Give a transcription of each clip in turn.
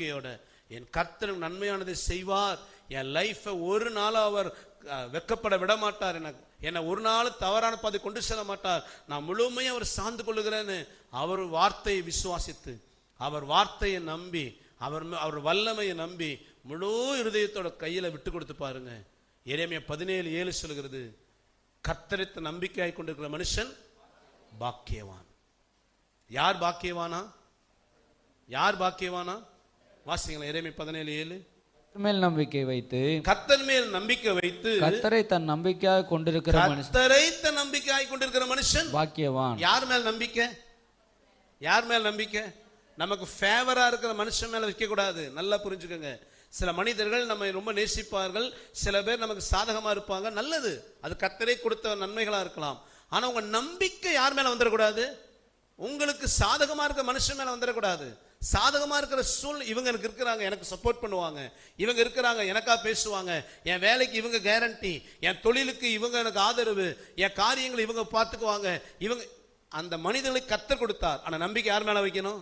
நம்பிக்கையோட என் கர்த்தர் நன்மையானதை செய்வார், என் லைஃபை ஒரு நாள் அவர் வெக்கப்பட விட மாட்டார், என்னை ஒரு நாள் தவறான பாதை கொண்டு செல்ல மாட்டார், நான் முழுமையாக அவர் சார்ந்து கொள்ளுகிறேன்னு அவர் வார்த்தையை விசுவாசித்து, அவர் வார்த்தையை நம்பி, அவர் வல்லமையை நம்பி முழு இருதயத்தோட கையில விட்டு கொடுத்து பாருங்க. எரேமியா 17:7 சொல்கிறது, கர்த்தரித்த நம்பிக்கையாய் கொண்டிருக்கிற மனுஷன் பாக்கியவான். யார் பாக்கியவானா? யார் பாக்கியவானா? வாசிங்களா எரேமியா 17:7. மேல் நம்பிக்கை வைத்து, கர்த்தர் மேல் நம்பிக்கை வைத்து, கர்த்தரை தன் நம்பிக்கையாய் கொண்டிருக்கிற மனுஷன், கர்த்தரை தன் நம்பிக்கையாய் கொண்டிருக்கிற மனுஷன் பாக்கியவான். யார் மேல் நம்பிக்கை? யார் மேல் நம்பிக்கை? நமக்கு ஃபேவரா இருக்கிற மனுஷன் மேல வைக்க கூடாது. நல்லா புரிஞ்சுக்கோங்க. சில மனிதர்கள் நம்ம ரொம்ப நேசிப்பார்கள், சில பேர் நமக்கு சாதகமா இருப்பாங்க, நல்லது, அது கர்த்தரே கொடுத்த நன்மைகளா இருக்கலாம். ஆனா உங்க நம்பிக்கை யார் மேல வந்துடக்கூடாது? உங்களுக்கு சாதகமா இருக்கிற மனுஷன் மேல வந்துடக்கூடாது. சாதகமா இருக்கிற சூழ் இவங்க எனக்கு இருக்கிறாங்க, எனக்கு சப்போர்ட் பண்ணுவாங்க, இவங்க இருக்கிறாங்க, எனக்கா பேசுவாங்க, என் வேலைக்கு இவங்க கேரண்டி, என் தொழிலுக்கு இவங்க எனக்கு ஆதரவு, என் காரியங்களை இவங்க பார்த்துக்குவாங்க, இவங்க, அந்த மனிதர்களை கர்த்தர் கொடுத்தார். ஆனா நம்பிக்கை யார் மேல வைக்கணும்?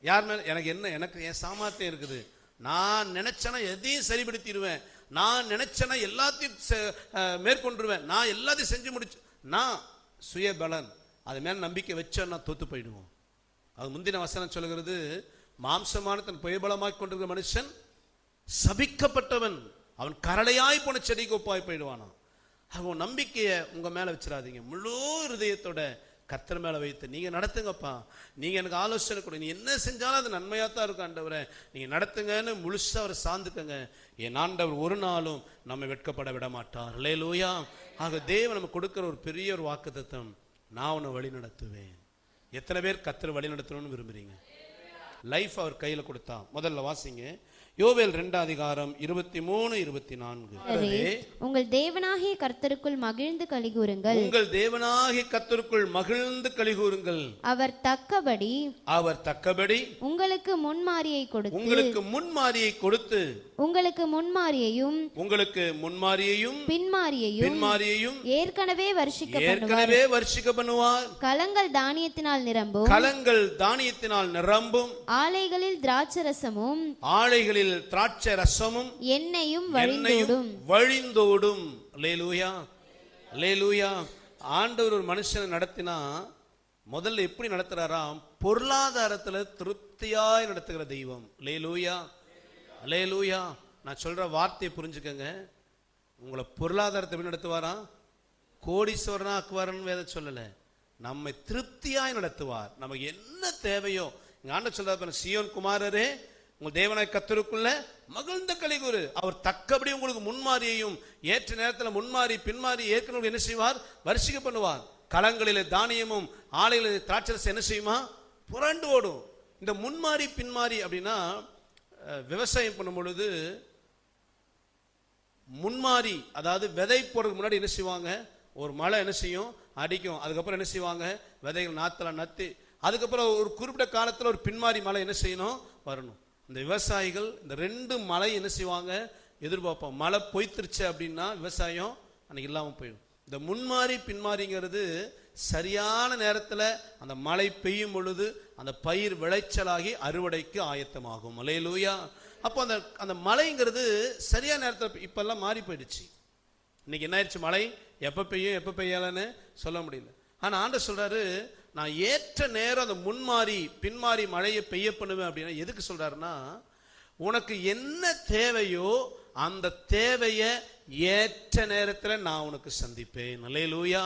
யார் மேல? எனக்கு என்ன, எனக்கு என் சாமர்த்தியம் இருக்குது, நான் நினைச்சேன்னா எதையும் சரிபடுத்திடுவேன், நான் நினைச்சேன்னா எல்லாத்தையும் மேற்கொண்டுருவேன், நான் எல்லாத்தையும் செஞ்சு முடிச்சு, நான் சுய பலன், அது மேல நம்பிக்கை வச்சோன்னா தோத்து போயிடுவோம். அது முந்தின வசனம் சொல்லுகிறது, மாம்சமான தன் புயபலமாய் கொண்டிருக்கிற மனுஷன் சபிக்கப்பட்டவன், அவன் கரளையாய் போன செடிக்கு ஒப்பாய் போயிடுவானா. அவன் நம்பிக்கையை உங்க மேல வச்சிடாதீங்க, முழு இருதயத்தோட கர்த்தர் மேல வைத்து நீங்க நடத்துங்கப்பா, நீங்க எனக்கு ஆலோசனை கொடு, நீ என்ன செஞ்சாலும் அது நன்மையா தான் இருக்கும் ஆண்டவரே, நீங்க நடத்துங்கன்னு முழுசா அவர் சார்ந்துக்கங்க. என் ஆண்டவர் ஒரு நாளும் நம்ம வெட்கப்பட விட மாட்டார். அல்லேலூயா. ஆக தேவன் நம்ம கொடுக்கிற ஒரு பெரிய ஒரு வாக்குத்தத்தம், நான் உன்னை வழி நடத்துவேன். எத்தனை பேர் கர்த்தர் வழி நடத்தணும்னு விரும்புறீங்க? லைஃப் அவர் கையில கொடுத்தா. முதல்ல வாசிங்க யோவேல் 2:23-24. உங்கள் தேவனாகிய கர்த்தருக்குள் மகிழ்ந்து கலிகூருங்கள், உங்கள் தேவனாகிய கர்த்தருக்குள் மகிழ்ந்து கலிகூருங்கள், அவர் தக்கபடி உங்களுக்கு முன்மாரியை கொடுத்து, உங்களுக்கு முன்மாரியையும் பின்மாரியையும் ஏற்கனவே வர்ஷிக்க பண்ணுவார். கலங்கள் தானியத்தினால் நிரம்பும், ஆலைகளில் திராட்சரசமும் திராட்சை ரசமும் எண்ணெயும் வழிந்தோடும். அல்லேலூயா, அல்லேலூயா. ஆண்டவர் ஒரு மனுஷனை நடத்தினா முதல்ல எப்படி நடத்துறாராம்? பொருளாதாரத்துல திருப்தியாய் நடத்துகிற தெய்வம். அல்லேலூயா, அல்லேலூயா. நான் சொல்ற வார்த்தையை புரிஞ்சுக்கங்க. உங்களை பொருளாதாரத்தை எப்படி நடத்துவாராம்? கோடீஸ்வரனா ஆக்குவார்னு வேத சொல்லல, நம்மை திருப்தியாய் நடத்துவார். நமக்கு என்ன தேவையோ, ஆண்டவர் சொல்றாரு, சீயோன் குமாரரே உங்கள் தேவனாய் கர்த்தருக்குள்ள மகிழ்ந்த கலிகூரு, அவர் தக்கபடி உங்களுக்கு முன்மாரியையும் ஏற்ற நேரத்தில் முன்மாறி பின்மாறி ஏற்கனவே என்ன செய்வார்? வர்ஷிக்க பண்ணுவார். களங்களிலே தானியமும் ஆலைகளிலே திராட்சரசம் என்ன செய்யுமா? புரண்டு ஓடும். இந்த முன்மாறி பின்மாறி அப்படின்னா, விவசாயம் பண்ணும் பொழுது முன்மாறி, அதாவது விதை போடுறதுக்கு முன்னாடி என்ன செய்வாங்க? ஒரு மழை என்ன செய்யும்? அடிக்கும். அதுக்கப்புறம் என்ன செய்வாங்க? விதைகள் நாத்துல நத்தி, அதுக்கப்புறம் ஒரு குறிப்பிட்ட காலத்தில் ஒரு பின்மாறி மழை என்ன செய்யணும்? வரணும். இந்த விவசாயிகள் இந்த ரெண்டு மழை என்ன செய்வாங்க? எதிர்பார்ப்போம். மழை பொய்த்துருச்சு அப்படின்னா விவசாயம் அன்னைக்கு இல்லாமல் போயிடும். இந்த முன்மாறி பின்மாறிங்கிறது சரியான நேரத்தில் அந்த மழை பெய்யும் பொழுது அந்த பயிர் விளைச்சலாகி அறுவடைக்கு ஆயத்தமாகும். அல்லேலூயா. அப்போ அந்த மழைங்கிறது சரியான நேரத்தில், இப்பெல்லாம் மாறி போயிடுச்சு. இன்னைக்கு என்ன ஆயிடுச்சு? மழை எப்போ பெய்யும் எப்போ பெய்யலன்னு சொல்ல முடியல. ஆனால் ஆண்டவர் சொல்றாரு, நான் ஏற்ற நேரம் அந்த முன்மாறி பின்மாறி மழையை பெய்ய பண்ணுவேன். அப்படின்னா எதுக்கு சொல்றாருன்னா, உனக்கு என்ன தேவையோ அந்த தேவையை ஏற்ற நேரத்தில் நான் உனக்கு சந்திப்பேன். அல்லேலூயா.